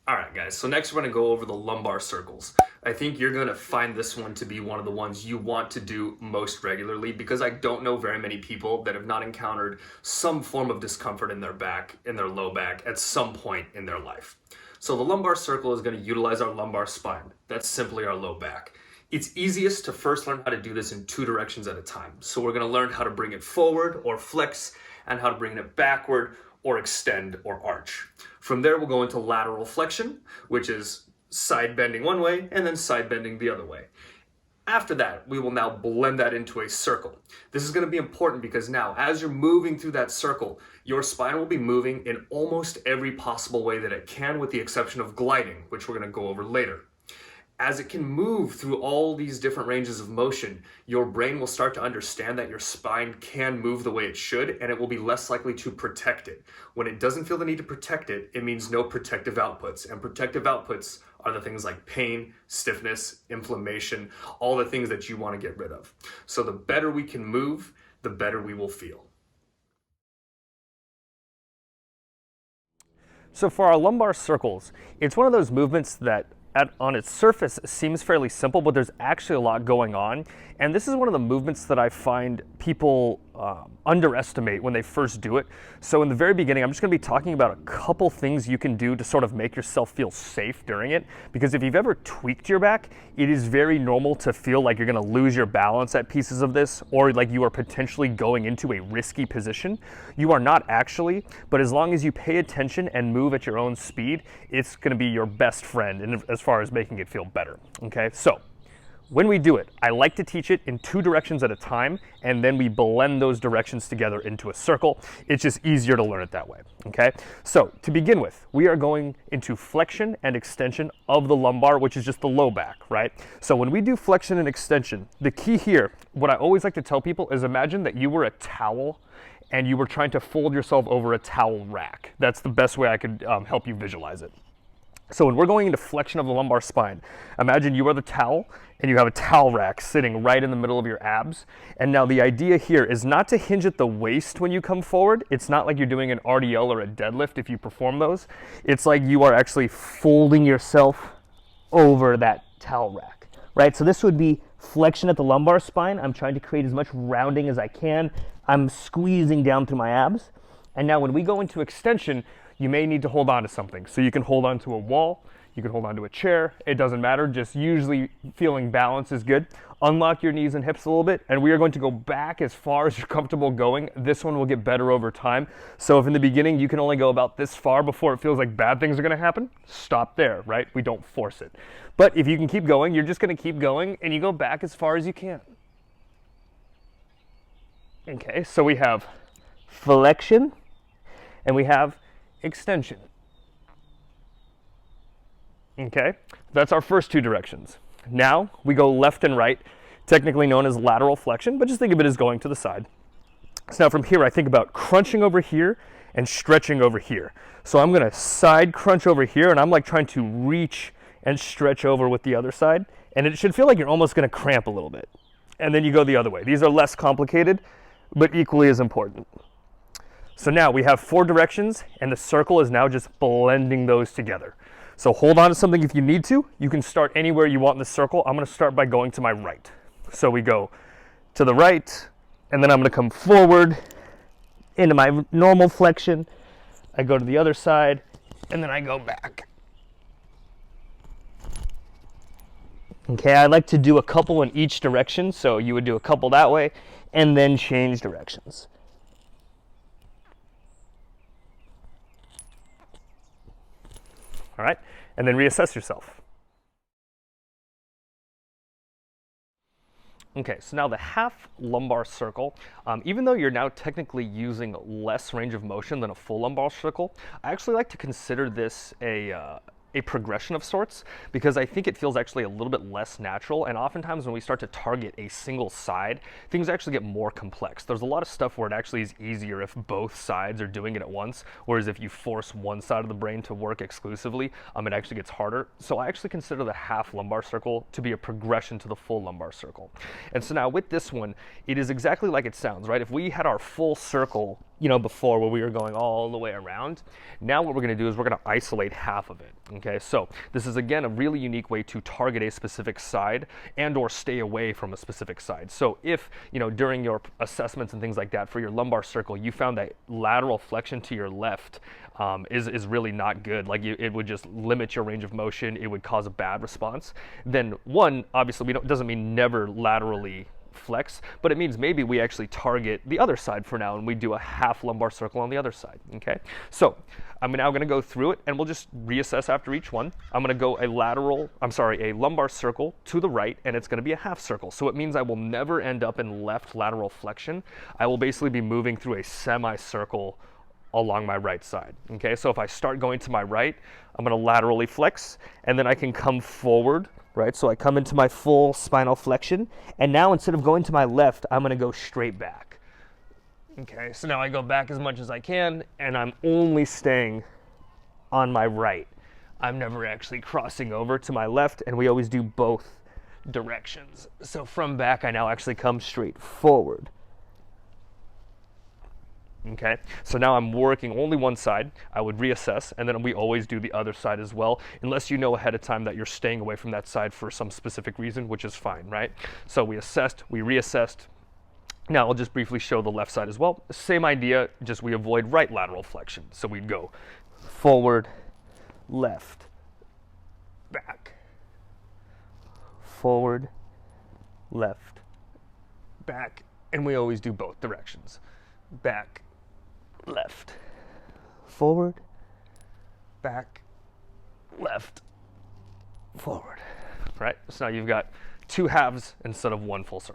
All right, guys, so next we're going to go over the lumbar circles. I think you're going to find this one to be one of the ones you want to do most regularly because I don't know very many people that have not encountered some form of discomfort in their back, in their low back, at some point in their life. So the lumbar circle is going to utilize our lumbar spine. That's simply our low back. It's easiest to first learn how to do this in two directions at a time. So we're going to learn how to bring it forward or flex and how to bring it backward or extend or arch. From there, we'll go into lateral flexion, which is side bending one way and then side bending the other way. After that, we will now blend that into a circle. This is going to be important because now, as you're moving through that circle, your spine will be moving in almost every possible way that it can, with the exception of gliding, which we're going to go over later. As it can move through all these different ranges of motion, your brain will start to understand that your spine can move the way it should, and it will be less likely to protect it. When it doesn't feel the need to protect it, it means no protective outputs. And protective outputs are the things like pain, stiffness, inflammation, all the things that you want to get rid of. So the better we can move, the better we will feel. So for our lumbar circles, it's one of those movements that on its surface seems fairly simple, but there's actually a lot going on. And this is one of the movements that I find people underestimate when they first do it. So in the very beginning, I'm just going to be talking about a couple things you can do to sort of make yourself feel safe during it. Because if you've ever tweaked your back, it is very normal to feel like you're going to lose your balance at pieces of this, or like you are potentially going into a risky position. You are not actually, but as long as you pay attention and move at your own speed, it's going to be your best friend as far as making it feel better. Okay, so when we do it, I like to teach it in two directions at a time, and then we blend those directions together into a circle. It's just easier to learn it that way, okay? So to begin with, we are going into flexion and extension of the lumbar, which is just the low back, right? So when we do flexion and extension, the key here, what I always like to tell people is imagine that you were a towel and you were trying to fold yourself over a towel rack. That's the best way I could help you visualize it. So when we're going into flexion of the lumbar spine, imagine you are the towel and you have a towel rack sitting right in the middle of your abs. And now the idea here is not to hinge at the waist when you come forward. It's not like you're doing an RDL or a deadlift if you perform those. It's like you are actually folding yourself over that towel rack, right? So this would be flexion at the lumbar spine. I'm trying to create as much rounding as I can. I'm squeezing down through my abs. And now when we go into extension, you may need to hold on to something. So you can hold on to a wall, you can hold on to a chair, it doesn't matter, just usually feeling balance is good. Unlock your knees and hips a little bit, and we are going to go back as far as you're comfortable going. This one will get better over time. So if in the beginning you can only go about this far before it feels like bad things are gonna happen, stop there, right? We don't force it. But if you can keep going, you're just gonna keep going, and you go back as far as you can. Okay, so we have flexion, and we have extension. Okay, that's our first two directions. Now we go left and right, technically known as lateral flexion, but just think of it as going to the side. So now from here, I think about crunching over here and stretching over here. So I'm gonna side crunch over here, and I'm like trying to reach and stretch over with the other side, and it should feel like you're almost gonna cramp a little bit. And then you go the other way. These are less complicated, but equally as important. So now we have four directions, and the circle is now just blending those together. So hold on to something if you need to. You can start anywhere you want in the circle. I'm going to start by going to my right. So we go to the right, and then I'm going to come forward into my normal flexion. I go to the other side, and then I go back. Okay, I like to do a couple in each direction. So you would do a couple that way, and then change directions. All right, and then reassess yourself. Okay, so now the half lumbar circle, even though you're now technically using less range of motion than a full lumbar circle, I actually like to consider this a progression of sorts, because I think it feels actually a little bit less natural, and oftentimes when we start to target a single side, things actually get more complex. There's a lot of stuff where it actually is easier if both sides are doing it at once, whereas if you force one side of the brain to work exclusively, it actually gets harder. So I actually consider the half lumbar circle to be a progression to the full lumbar circle. And so now with this one, it is exactly like it sounds, right? If we had our full circle before where we were going all the way around. Now what we're going to do is we're going to isolate half of it. Okay, so this is again a really unique way to target a specific side and or stay away from a specific side. So if during your assessments and things like that for your lumbar circle, you found that lateral flexion to your left is really not good, like it would just limit your range of motion, it would cause a bad response, then one, obviously doesn't mean never laterally flex, but it means maybe we actually target the other side for now and we do a half lumbar circle on the other side. Okay, so I'm now going to go through it and we'll just reassess after each one. I'm going to go a lumbar circle to the right, and it's going to be a half circle. So it means I will never end up in left lateral flexion. I will basically be moving through a semicircle along my right side. Okay, so if I start going to my right, I'm going to laterally flex, and then I can come forward. Right, so I come into my full spinal flexion, and now instead of going to my left, I'm going to go straight back. Okay, so now I go back as much as I can, and I'm only staying on my right. I'm never actually crossing over to my left, and we always do both directions. So from back, I now actually come straight forward. Okay, so now I'm working only one side. I would reassess, and then we always do the other side as well, unless you know ahead of time that you're staying away from that side for some specific reason, which is fine, right? So we assessed, we reassessed. Now I'll just briefly show the left side as well. Same idea, just we avoid right lateral flexion. So we'd go forward, left, back, forward, left, back, and we always do both directions. Back, left, forward, back, left, forward. Right? So now you've got two halves instead of one full circle.